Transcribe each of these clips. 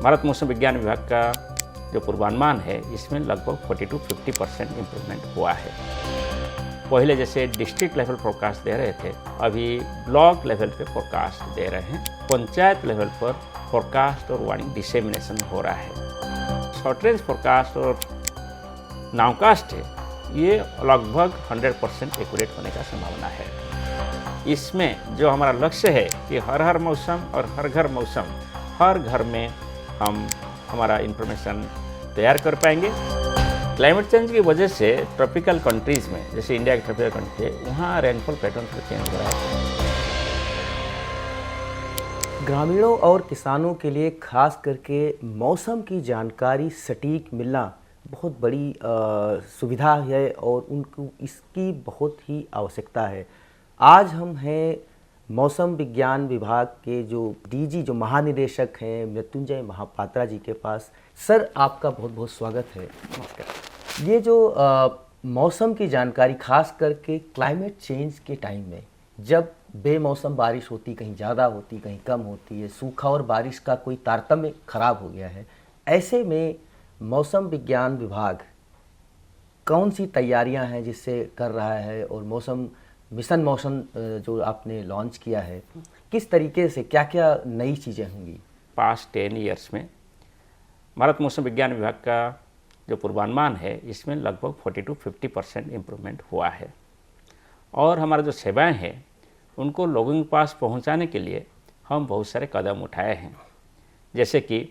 भारत मौसम विज्ञान विभाग का जो पूर्वानुमान है इसमें लगभग 40 to 50% इम्प्रूवमेंट हुआ है। पहले जैसे डिस्ट्रिक्ट लेवल फोरकास्ट दे रहे थे, अभी ब्लॉक लेवल पे फोरकास्ट दे रहे हैं। पंचायत लेवल पर फोरकास्ट और वार्निंग डिसेमिनेशन हो रहा है। शॉर्ट रेंज फोरकास्ट और नाउकास्ट है, ये लगभग 100% एक्यूरेट होने का संभावना है। इसमें जो हमारा लक्ष्य है कि हर मौसम और हर घर मौसम, हर घर में हम हमारा इंफॉर्मेशन तैयार कर पाएंगे। क्लाइमेट चेंज की वजह से ट्रॉपिकल कंट्रीज़ में, जैसे इंडिया के ट्रॉपिकल कंट्री है, वहाँ रेनफॉल पैटर्न चेंज हो रहा है। ग्रामीणों और किसानों के लिए खास करके मौसम की जानकारी सटीक मिलना बहुत बड़ी सुविधा है और उनको इसकी बहुत ही आवश्यकता है। आज हम हैं मौसम विज्ञान विभाग के जो डीजी, जो महानिदेशक हैं, मृत्युंजय महापात्रा जी के पास। सर, आपका बहुत बहुत स्वागत है। नमस्कार। ये जो मौसम की जानकारी खास करके क्लाइमेट चेंज के टाइम में, जब बेमौसम बारिश होती, कहीं ज़्यादा होती, कहीं कम होती है, सूखा और बारिश का कोई तारतम्य खराब हो गया है, ऐसे में मौसम विज्ञान विभाग कौन सी तैयारियां हैं जिससे कर रहा है, और मिशन मौसम जो आपने लॉन्च किया है, किस तरीके से क्या क्या नई चीज़ें होंगी? पास्ट 10 ईयर्स में भारत मौसम विज्ञान विभाग का जो पूर्वानुमान है इसमें लगभग 40 to 50% इम्प्रूवमेंट हुआ है। और हमारा जो सेवाएं हैं उनको लोगों के पास पहुंचाने के लिए हम बहुत सारे कदम उठाए हैं। जैसे कि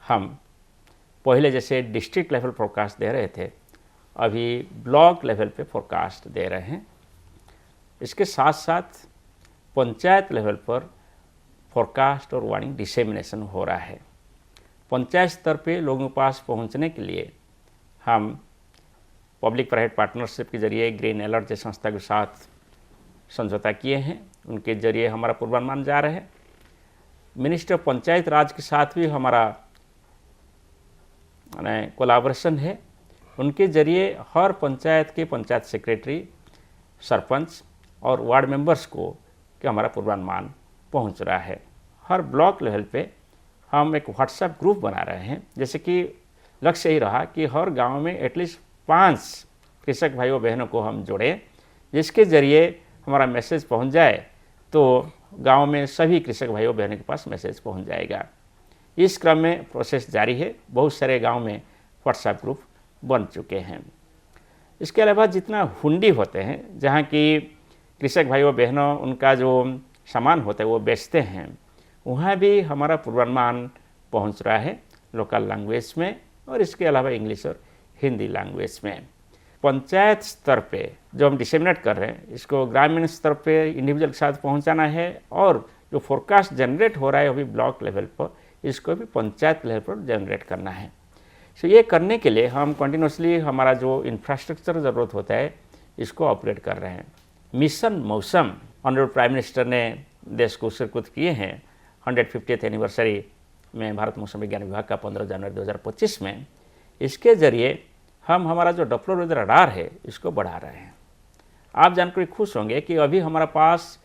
हम पहले जैसे डिस्ट्रिक्ट लेवल फोरकास्ट दे रहे थे, अभी ब्लॉक लेवल पे फोरकास्ट दे रहे हैं। इसके साथ साथ पंचायत लेवल पर फोरकास्ट और वार्निंग डिसेमिनेशन हो रहा है। पंचायत स्तर पे लोगों के पास पहुंचने के लिए हम पब्लिक प्राइवेट पार्टनरशिप के जरिए ग्रीन अलर्ट जैसी संस्था के साथ समझौता किए हैं। उनके जरिए हमारा पूर्वानुमान जा रहा है। मिनिस्टर ऑफ पंचायत राज के साथ भी हमारा कोलैबोरेशन है। उनके जरिए हर पंचायत के पंचायत सेक्रेटरी, सरपंच और वार्ड मेंबर्स को कि हमारा पूर्वानुमान पहुंच रहा है। हर ब्लॉक लेवल पे हम एक व्हाट्सएप ग्रुप बना रहे हैं। जैसे कि लक्ष्य यही रहा कि हर गांव में एटलीस्ट 5 कृषक भाइयों बहनों को हम जोड़ें, जिसके जरिए हमारा मैसेज पहुंच जाए तो गांव में सभी कृषक भाइयों बहनों के पास मैसेज पहुंच जाएगा। इस क्रम में प्रोसेस जारी है। बहुत सारे गांव में व्हाट्सएप ग्रुप बन चुके हैं। इसके अलावा जितना हुंडी होते हैं, जहाँ की कृषक भाइयों बहनों उनका जो सामान होता है वो बेचते हैं, वहाँ भी हमारा पूर्वानुमान पहुँच रहा है लोकल लैंग्वेज में, और इसके अलावा इंग्लिश और हिंदी लैंग्वेज में। पंचायत स्तर पे जो हम डिसेमिनेट कर रहे हैं, इसको ग्रामीण स्तर पे इंडिविजुअल के साथ पहुँचाना है, और जो फोरकास्ट जनरेट हो रहा है अभी ब्लॉक लेवल पर, इसको भी पंचायत लेवल पर जनरेट करना है। तो ये करने के लिए हम कंटिन्यूसली हमारा जो इंफ्रास्ट्रक्चर ज़रूरत होता है इसको ऑपरेट कर रहे हैं। मिशन मौसम ऑनरेबल प्राइम मिनिस्टर ने देश को स्वीकृत किए हैं 150th एनिवर्सरी में भारत मौसम विज्ञान विभाग का 15 जनवरी 2025 में। इसके जरिए हम हमारा जो डॉप्लर वेदर रडार है इसको बढ़ा रहे हैं। आप जानकर खुश होंगे कि अभी हमारा पास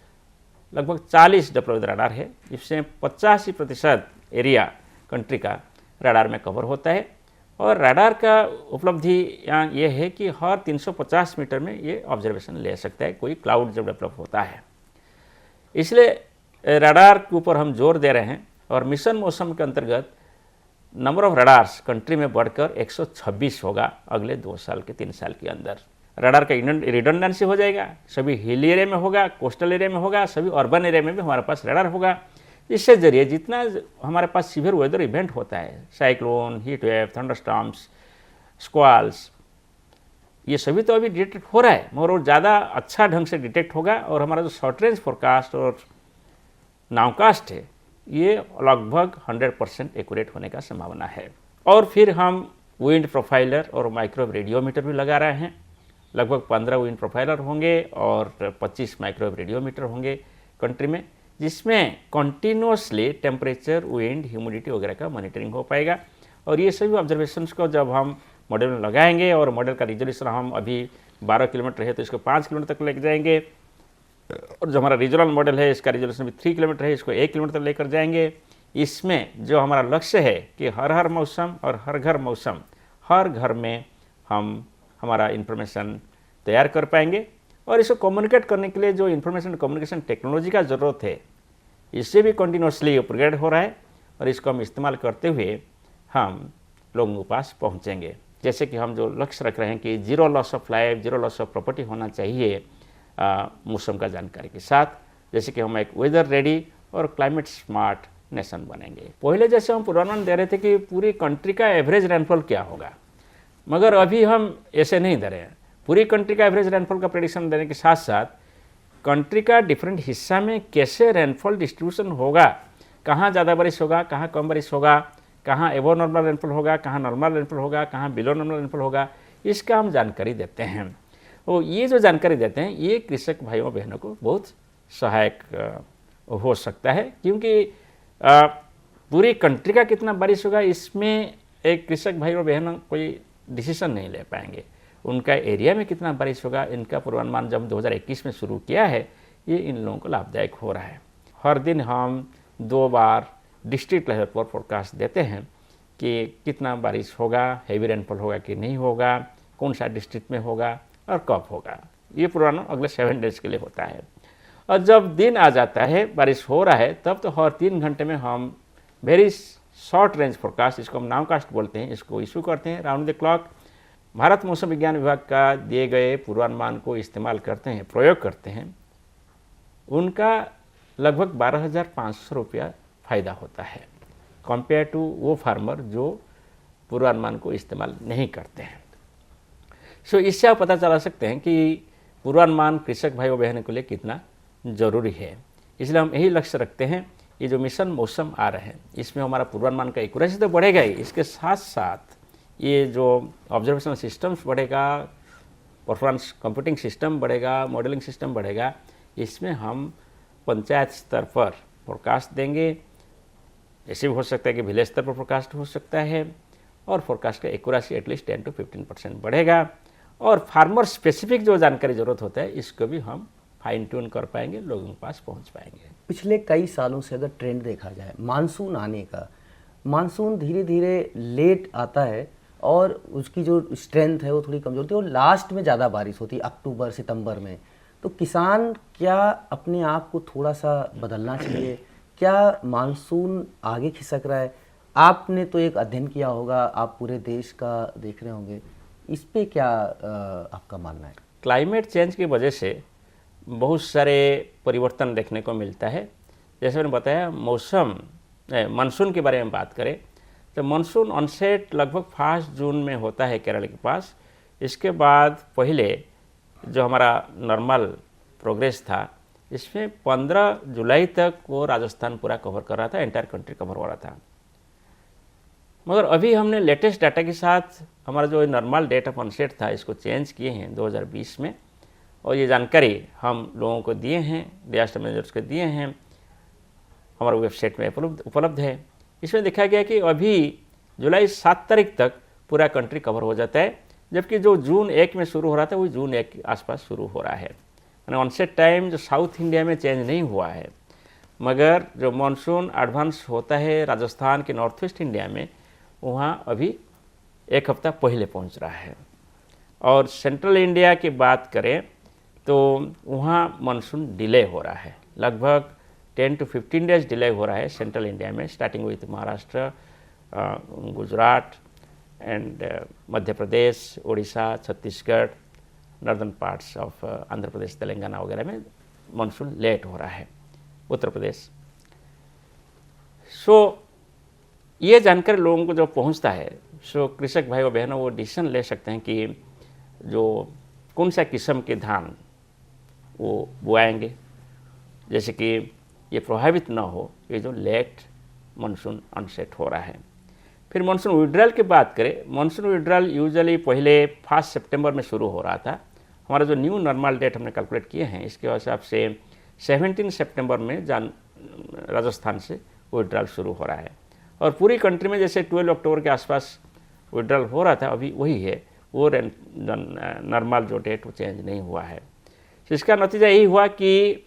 लगभग 40 डॉप्लर वेदर रडार है। इससे 85% एरिया कंट्री का रडार में कवर होता है। और रडार का उपलब्धि यहाँ ये है कि हर 350 मीटर में ये ऑब्जर्वेशन ले सकता है कोई क्लाउड जब डेवलप होता है। इसलिए रडार के ऊपर हम जोर दे रहे हैं। और मिशन मौसम के अंतर्गत नंबर ऑफ रडार्स कंट्री में बढ़कर 126 होगा अगले 2 साल के 3 साल के अंदर। रडार का रिडंडेंसी हो जाएगा, सभी हिल एरिया में होगा, कोस्टल एरिया में होगा, सभी अर्बन एरिया में भी हमारे पास रडार होगा। इससे जरिए जितना हमारे पास सीवियर वेदर इवेंट होता है, साइक्लोन, हीट वेव, थंडरस्टॉर्म्स, स्क्वाल्स, ये सभी तो अभी डिटेक्ट हो रहा है, मगर वो ज़्यादा अच्छा ढंग से डिटेक्ट होगा। और हमारा जो शॉर्ट रेंज फोरकास्ट और नाउकास्ट है ये लगभग 100% एक्यूरेट होने का संभावना है। और फिर हम विंड प्रोफाइलर और माइक्रोवेव रेडियोमीटर भी लगा रहे हैं। लगभग 15 विंड प्रोफाइलर होंगे और 25 माइक्रोवेव रेडियोमीटर होंगे कंट्री में, जिसमें कंटिन्यूसली टेम्परेचर, विंड, ह्यूमिडिटी वगैरह का मॉनिटरिंग हो पाएगा। और ये सभी ऑब्जर्वेशंस को जब हम मॉडल में लगाएंगे, और मॉडल का रिजोल्यूशन हम अभी 12 किलोमीटर है तो इसको 5 किलोमीटर तक लेकर जाएंगे, और जो हमारा रीजनल मॉडल है इसका रिजोल्यूशन भी 3 किलोमीटर है, इसको 1 किलोमीटर तक लेकर जाएंगे। इसमें जो हमारा लक्ष्य है कि हर मौसम और हर घर मौसम, हर घर में हम हमारा इन्फॉर्मेशन तैयार कर पाएंगे। और इसको कम्युनिकेट करने के लिए जो इन्फॉर्मेशन कम्युनिकेशन टेक्नोलॉजी का ज़रूरत है, इससे भी कंटिन्यूसली अपग्रेड हो रहा है और इसको हम इस्तेमाल करते हुए हम लोगों के पास पहुंचेंगे। जैसे कि हम जो लक्ष्य रख रहे हैं कि zero loss of life, zero loss of property होना चाहिए मौसम का जानकारी के साथ, जैसे कि हम एक वेदर रेडी और क्लाइमेट स्मार्ट नेशन बनेंगे। पहले जैसे हम पूर्वानुमान दे रहे थे कि पूरी कंट्री का एवरेज रेनफॉल क्या होगा, मगर अभी हम ऐसे नहीं दे रहे हैं। पूरी कंट्री का एवरेज रेनफॉल का प्रेडिक्शन देने के साथ साथ कंट्री का डिफरेंट हिस्सा में कैसे रेनफॉल डिस्ट्रीब्यूशन होगा, कहाँ ज़्यादा बारिश होगा, कहाँ कम बारिश होगा, कहाँ एबो नॉर्मल रेनफॉल होगा, कहाँ नॉर्मल रेनफॉल होगा, कहाँ बिलो नॉर्मल रेनफॉल होगा, इसका हम जानकारी देते हैं। और ये जो जानकारी देते हैं ये कृषक भाइयों बहनों को बहुत सहायक हो सकता है, क्योंकि पूरी कंट्री का कितना बारिश होगा इसमें एक कृषक भाई और बहन कोई डिसीजन नहीं ले पाएंगे। उनका एरिया में कितना बारिश होगा, इनका पूर्वानुमान जब 2021 में शुरू किया है, ये इन लोगों को लाभदायक हो रहा है। हर दिन हम 2 बार डिस्ट्रिक्ट लेवल पर फोरकास्ट देते हैं कि कितना बारिश होगा, हेवी रेनफॉल होगा कि नहीं होगा, कौन सा डिस्ट्रिक्ट में होगा और कब होगा। ये पूर्वानुमान अगले 7 डेज के लिए होता है। और जब दिन आ जाता है, बारिश हो रहा है, तब तो हर 3 घंटे में हम वेरी शॉर्ट रेंज फोरकास्ट, इसको हम नाउकास्ट बोलते हैं, इसको इशू करते हैं राउंड द क्लॉक। भारत मौसम विज्ञान विभाग का दिए गए पूर्वानुमान को इस्तेमाल करते हैं, प्रयोग करते हैं, उनका लगभग 12,500 रुपया फ़ायदा होता है कंपेयर टू वो फार्मर जो पूर्वानुमान को इस्तेमाल नहीं करते हैं। सो इससे आप पता चला सकते हैं कि पूर्वानुमान कृषक भाइयों बहनों के लिए कितना ज़रूरी है। इसलिए हम यही लक्ष्य रखते हैं, ये जो मिशन मौसम आ रहे हैं इसमें हमारा पूर्वानुमान का एक्यूरेसी तो बढ़ेगा ही, इसके साथ साथ ये जो ऑब्जर्वेशनल सिस्टम्स बढ़ेगा, परफॉर्मेंस कंप्यूटिंग सिस्टम बढ़ेगा, मॉडलिंग सिस्टम बढ़ेगा। इसमें हम पंचायत स्तर पर फोरकास्ट देंगे, ऐसे भी हो सकता है कि विलेज स्तर पर फोरकास्ट हो सकता है, और फोरकास्ट का एक्यूरेसी एटलीस्ट 10 to 15% बढ़ेगा। और फार्मर स्पेसिफिक जो जानकारी ज़रूरत होता है इसको भी हम फाइन ट्यून कर पाएंगे, लोगों के पास पहुंच पाएंगे। पिछले कई सालों से अगर ट्रेंड देखा जाए मानसून आने का, मानसून धीरे धीरे लेट आता है और उसकी जो स्ट्रेंथ है वो थोड़ी कमज़ोर होती है और लास्ट में ज़्यादा बारिश होती है अक्टूबर सितंबर में। तो किसान क्या अपने आप को थोड़ा सा बदलना चाहिए? क्या मानसून आगे खिसक रहा है? आपने तो एक अध्ययन किया होगा, आप पूरे देश का देख रहे होंगे, इस पे क्या आपका मानना है? क्लाइमेट चेंज की वजह से बहुत सारे परिवर्तन देखने को मिलता है। जैसे मैंने बताया मानसून के बारे में बात करें तो मानसून ऑनसेट लगभग 5 जून में होता है केरल के पास। इसके बाद पहले जो हमारा नॉर्मल प्रोग्रेस था इसमें 15 जुलाई तक वो राजस्थान पूरा कवर कर रहा था, एंटायर कंट्री कवर हो रहा था। मगर अभी हमने लेटेस्ट डाटा के साथ हमारा जो नॉर्मल डेट ऑफ ऑनसेट था इसको चेंज किए हैं 2020 में, और ये जानकारी हम लोगों को दिए हैं, डिजास्टर मैनेजर्स को दिए हैं, हमारे वेबसाइट में उपलब्ध है। इसमें देखा गया कि अभी जुलाई 7 तारीख तक पूरा कंट्री कवर हो जाता है, जबकि जो जून 1 में शुरू हो रहा था वो जून 1 के आसपास शुरू हो रहा है। यानी ऑनसेट टाइम जो साउथ इंडिया में चेंज नहीं हुआ है, मगर जो मानसून एडवांस होता है राजस्थान के नॉर्थ वेस्ट इंडिया में, वहाँ अभी 1 हफ्ता पहले पहुँच रहा है। और सेंट्रल इंडिया की बात करें तो वहाँ मानसून डिले हो रहा है, लगभग 10 to 15 डेज डिले हो रहा है सेंट्रल इंडिया में, starting with Maharashtra, Gujarat and Madhya Pradesh, Orissa, Chhattisgarh, northern parts of Andhra Pradesh, Telangana वगैरह में मानसून लेट हो रहा है, उत्तर प्रदेश। सो ये जानकर लोगों को जो पहुंचता है, सो कृषक भाई और बहनों वो डिसीजन ले सकते हैं कि जो कौन सा किस्म के धान वो बुआएंगे, जैसे कि ये प्रभावित ना हो ये जो लेट मानसून ऑनसेट हो रहा है। फिर मानसून विड्रॉल की बात करें, मानसून विड्रॉल यूजुअली पहले 5 सितंबर में शुरू हो रहा था। हमारा जो न्यू नॉर्मल डेट हमने कैलकुलेट किए हैं इसके हिसाब से 17 सितंबर में राजस्थान से विड्रॉल शुरू हो रहा है, और पूरी कंट्री में जैसे 12 अक्टूबर के आसपास विड्रॉल हो रहा था अभी वही है, वो नॉर्मल जो डेट वो चेंज नहीं हुआ है। इसका नतीजा यही हुआ कि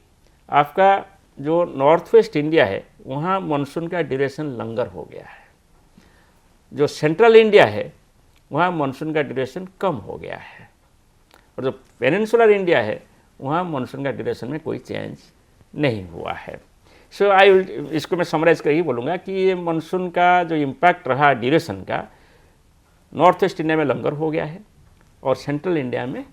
आपका जो नॉर्थ वेस्ट इंडिया है वहाँ मानसून का ड्यूरेशन लंगर हो गया है, जो सेंट्रल इंडिया है वहाँ मानसून का ड्यूरेशन कम हो गया है, और जो पेनिनसुलर इंडिया है वहाँ मानसून का ड्यूरेशन में कोई चेंज नहीं हुआ है। सो इसको मैं समराइज कर ही बोलूँगा कि ये मानसून का जो इम्पैक्ट रहा ड्यूरेशन का, नॉर्थ ईस्ट इंडिया में लंगर हो गया है और सेंट्रल इंडिया में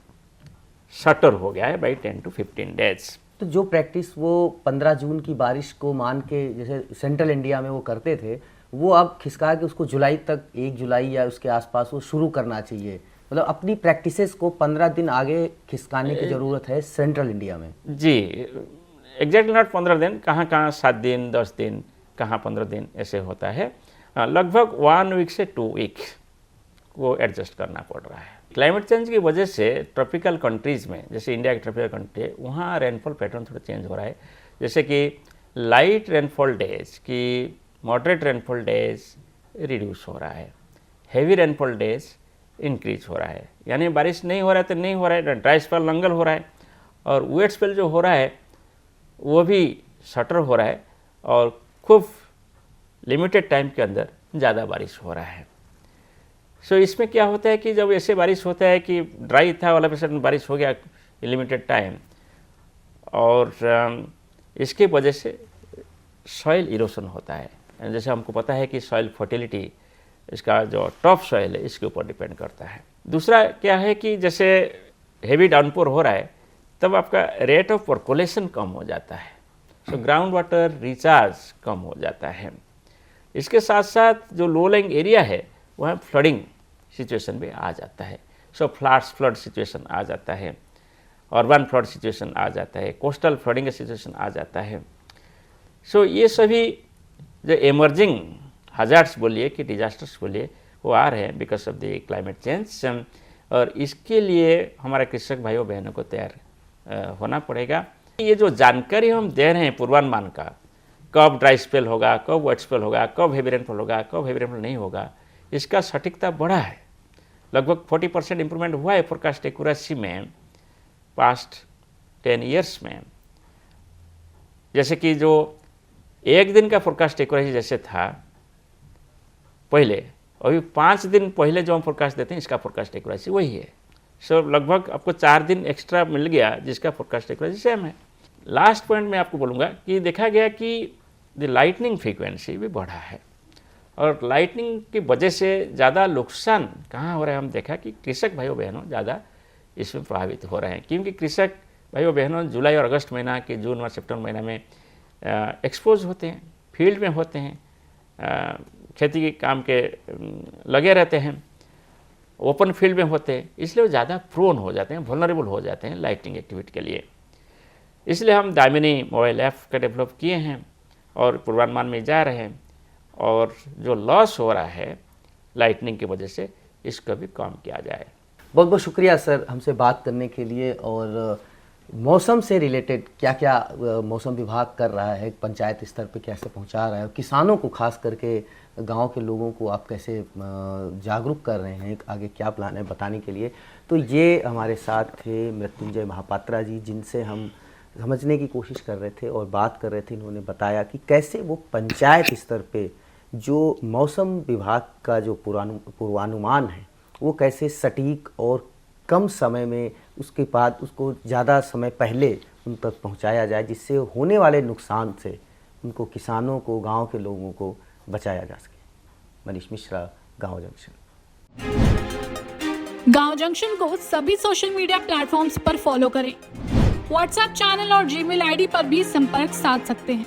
शटर हो गया है बाई 10 to 15 डेज। तो जो प्रैक्टिस वो 15 जून की बारिश को मान के जैसे सेंट्रल इंडिया में वो करते थे, वो अब खिसका के उसको जुलाई तक, 1 जुलाई या उसके आसपास वो शुरू करना चाहिए। मतलब अपनी प्रैक्टिसेस को 15 दिन आगे खिसकाने की ज़रूरत है सेंट्रल इंडिया में। जी, एग्जैक्टली नॉट 15 दिन, कहाँ 7 दिन 10 दिन, कहाँ 15 दिन ऐसे होता है। लगभग 1 वीक से 2 वीक वो एडजस्ट करना पड़ रहा है। क्लाइमेट चेंज की वजह से ट्रॉपिकल कंट्रीज़ में, जैसे इंडिया के ट्रॉपिकल कंट्री है, वहाँ रेनफॉल पैटर्न थोड़ा चेंज हो रहा है। जैसे कि लाइट रेनफॉल डेज की मॉडरेट रेनफॉल डेज रिड्यूस हो रहा है, हेवी रेनफॉल डेज इंक्रीज हो रहा है। यानी बारिश नहीं हो रहा है तो नहीं हो रहा है, ड्राई स्पेल लंगर हो रहा है, और वेट स्पेल जो हो रहा है वो भी शटर हो रहा है, और खूब लिमिटेड टाइम के अंदर ज़्यादा बारिश हो रहा है। सो इसमें क्या होता है कि जब ऐसे बारिश होता है कि ड्राई था वाला पे बारिश हो गया लिमिटेड टाइम, और इसके वजह से सॉइल इरोशन होता है। जैसे हमको पता है कि सॉइल फर्टिलिटी, इसका जो टॉप सॉइल है इसके ऊपर डिपेंड करता है। दूसरा क्या है कि जैसे हेवी डाउनपोर हो रहा है तब आपका रेट ऑफ पर्कोलेशन कम हो जाता है, सो ग्राउंड वाटर रिचार्ज कम हो जाता है। इसके साथ साथ जो लो लाइंग एरिया है वहाँ फ्लडिंग सिचुएशन भी आ जाता है, सो फ्लड सिचुएशन आ जाता है, अर्बन फ्लड सिचुएशन आ जाता है, कोस्टल फ्लडिंग का सिचुएशन आ जाता है। सो ये सभी जो एमर्जिंग हजार्ड्स बोलिए कि डिजास्टर्स बोलिए वो आ रहे हैं because of the climate change, और इसके लिए हमारे कृषक भाइयों बहनों को तैयार होना पड़ेगा। ये जो जानकारी हम दे रहे हैं पूर्वानुमान का, कब ड्राई स्पेल होगा, कब वेट स्पेल होगा, कब हेवी रेनफॉल होगा, कब हेवी रेनफॉल नहीं होगा, इसका सटीकता बढ़ा है। लगभग 40% इम्प्रूवमेंट हुआ है फोरकास्ट एक्यूरेसी में पास्ट 10 ईयर्स में। जैसे कि जो एक दिन का फोरकास्ट एक्यूरेसी जैसे था पहले, अभी 5 दिन पहले जो हम फोरकास्ट देते हैं इसका फोरकास्ट एक्यूरेसी वही है। सो लगभग आपको 4 दिन एक्स्ट्रा मिल गया जिसका फोरकास्ट एक्यूरेसी सेम है। लास्ट पॉइंट मैं आपको बोलूँगा कि देखा गया कि द लाइटनिंग फ्रीक्वेंसी भी बढ़ा है, और लाइटनिंग की वजह से ज़्यादा नुकसान कहाँ हो रहा है, हम देखा कि कृषक भाइयों बहनों ज़्यादा इसमें प्रभावित हो रहे हैं। क्योंकि कृषक भाइयों बहनों जुलाई और अगस्त महीना के, जून और सितंबर महीना में एक्सपोज होते हैं, फील्ड में होते हैं, खेती के काम के लगे रहते हैं, ओपन फील्ड में होते हैं, इसलिए वो ज़्यादा प्रोन हो जाते हैं, वल्नरेबल हो जाते हैं लाइटनिंग एक्टिविटी के लिए। इसलिए हम दामिनी मोबाइल ऐप का डेवलप किए हैं और पूर्वानुमान में जा रहे हैं, और जो लॉस हो रहा है लाइटनिंग की वजह से इसका भी कम किया जाए। बहुत बहुत शुक्रिया सर हमसे बात करने के लिए। और मौसम से रिलेटेड क्या क्या मौसम विभाग कर रहा है, पंचायत स्तर पे कैसे पहुंचा रहा है, किसानों को खास करके गांव के लोगों को आप कैसे जागरूक कर रहे हैं, आगे क्या प्लान है बताने के लिए। तो ये हमारे साथ थे मृत्युंजय महापात्रा जी, जिनसे हम समझने की कोशिश कर रहे थे और बात कर रहे थे। इन्होंने बताया कि कैसे वो पंचायत स्तर पे जो मौसम विभाग का जो पूर्वानुमान है वो कैसे सटीक और कम समय में, उसके बाद उसको ज़्यादा समय पहले उन तक पहुंचाया जाए, जिससे होने वाले नुकसान से उनको, किसानों को, गांव के लोगों को बचाया जा सके। मनीष मिश्रा, गांव जंक्शन। गांव जंक्शन को सभी सोशल मीडिया प्लेटफॉर्म्स पर फॉलो करें। व्हाट्सएप चैनल और जीमेल आईडी पर भी संपर्क साध सकते हैं।